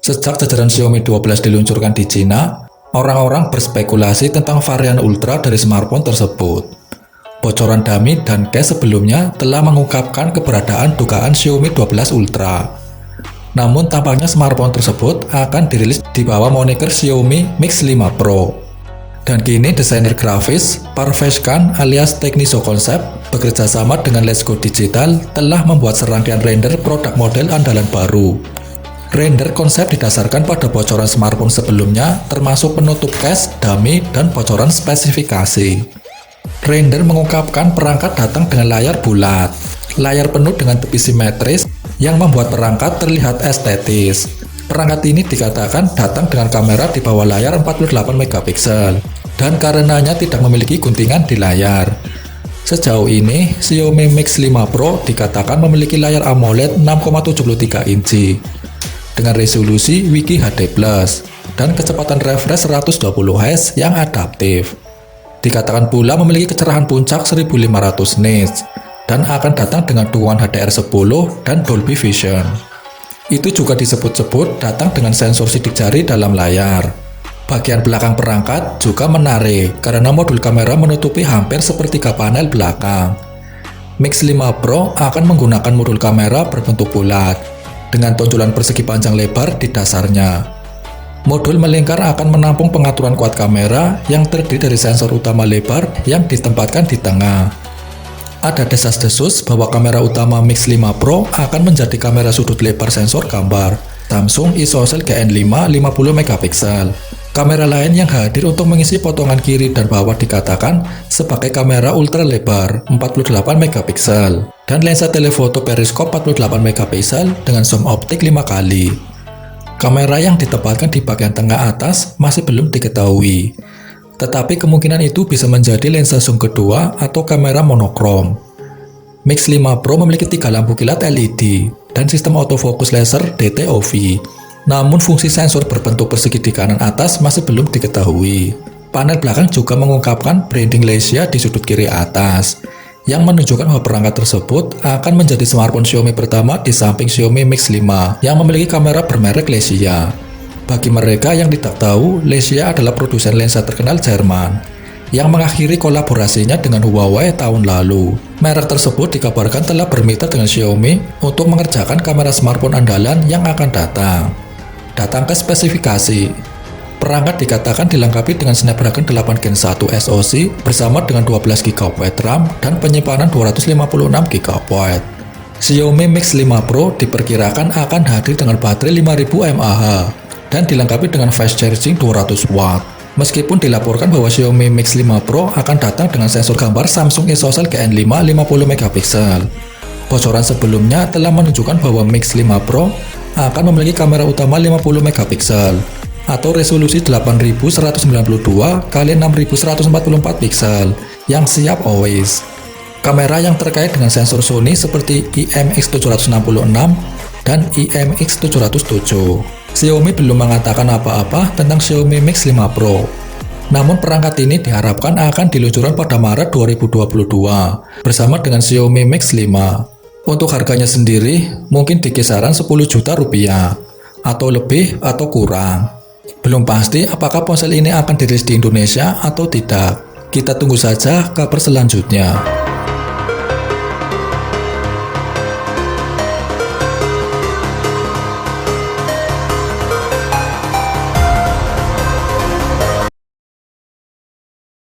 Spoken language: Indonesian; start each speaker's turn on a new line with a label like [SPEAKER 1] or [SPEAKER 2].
[SPEAKER 1] Sejak jajaran Xiaomi 12 diluncurkan di Cina, orang-orang berspekulasi tentang varian Ultra dari smartphone tersebut. Bocoran dummy dan case sebelumnya telah mengungkapkan keberadaan dugaan Xiaomi 12 Ultra. Namun tampaknya smartphone tersebut akan dirilis di bawah moniker Xiaomi Mix 5 Pro. Dan kini desainer grafis Parvesh Khan alias Techniso Concept bekerja sama dengan Let's Go Digital telah membuat serangkaian render produk model andalan baru. Render konsep didasarkan pada bocoran smartphone sebelumnya, termasuk penutup case, dummy, dan bocoran spesifikasi. Render mengungkapkan perangkat datang dengan layar bulat, layar penuh dengan tepi simetris yang membuat perangkat terlihat estetis. Perangkat ini dikatakan datang dengan kamera di bawah layar 48 megapiksel, dan karenanya tidak memiliki guntingan di layar. Sejauh ini, Xiaomi Mix 5 Pro dikatakan memiliki layar AMOLED 6,73 inci dengan resolusi Wiki HD+, dan kecepatan refresh 120 Hz yang adaptif. Dikatakan pula memiliki kecerahan puncak 1500 nits, dan akan datang dengan dukungan HDR10 dan Dolby Vision. Itu juga disebut-sebut datang dengan sensor sidik jari dalam layar. Bagian belakang perangkat juga menarik, karena modul kamera menutupi hampir sepertiga panel belakang. Mix 5 Pro akan menggunakan modul kamera berbentuk bulat, dengan tonjolan persegi panjang lebar di dasarnya. Modul melingkar akan menampung pengaturan kuat kamera yang terdiri dari sensor utama lebar yang ditempatkan di tengah. Ada desas-desus bahwa kamera utama Mix 5 Pro akan menjadi kamera sudut lebar sensor gambar Samsung ISOCELL GN5 50 megapiksel. Kamera lain yang hadir untuk mengisi potongan kiri dan bawah dikatakan sebagai kamera ultra lebar 48 megapiksel dan lensa telefoto periskop 48 megapiksel dengan zoom optik 5 kali. Kamera yang ditempatkan di bagian tengah atas masih belum diketahui, tetapi kemungkinan itu bisa menjadi lensa zoom kedua atau kamera monokrom. Mix 5 Pro memiliki 3 lampu kilat LED dan sistem autofocus laser DTOV. Namun fungsi sensor berbentuk persegi di kanan atas masih belum diketahui. Panel belakang juga mengungkapkan branding Lesia di sudut kiri atas, yang menunjukkan bahwa perangkat tersebut akan menjadi smartphone Xiaomi pertama di samping Xiaomi Mix 5 yang memiliki kamera bermerek Lesia. Bagi mereka yang tidak tahu, Lesia adalah produsen lensa terkenal Jerman yang mengakhiri kolaborasinya dengan Huawei tahun lalu. Merek tersebut dikabarkan telah bermitra dengan Xiaomi untuk mengerjakan kamera smartphone andalan yang akan datang. Datang ke spesifikasi. Perangkat dikatakan dilengkapi dengan Snapdragon 8 Gen 1 SoC bersama dengan 12 GB RAM dan penyimpanan 256 GB. Xiaomi Mix 5 Pro diperkirakan akan hadir dengan baterai 5000 mAh dan dilengkapi dengan fast charging 200 Watt. Meskipun dilaporkan bahwa Xiaomi Mix 5 Pro akan datang dengan sensor gambar Samsung ISOCELL GN5 50 megapiksel. Bocoran sebelumnya telah menunjukkan bahwa Mix 5 Pro akan memiliki kamera utama 50 megapiksel atau resolusi 8192 x 6144 piksel yang siap always. Kamera yang terkait dengan sensor Sony seperti IMX766 dan IMX707. Xiaomi belum mengatakan apa-apa tentang Xiaomi Mix 5 Pro. Namun perangkat ini diharapkan akan diluncurkan pada Maret 2022 bersama dengan Xiaomi Mix 5. Untuk harganya sendiri mungkin di kisaran 10 juta rupiah atau lebih atau kurang. Belum pasti apakah ponsel ini akan dirilis di Indonesia atau tidak. Kita tunggu saja kabar selanjutnya.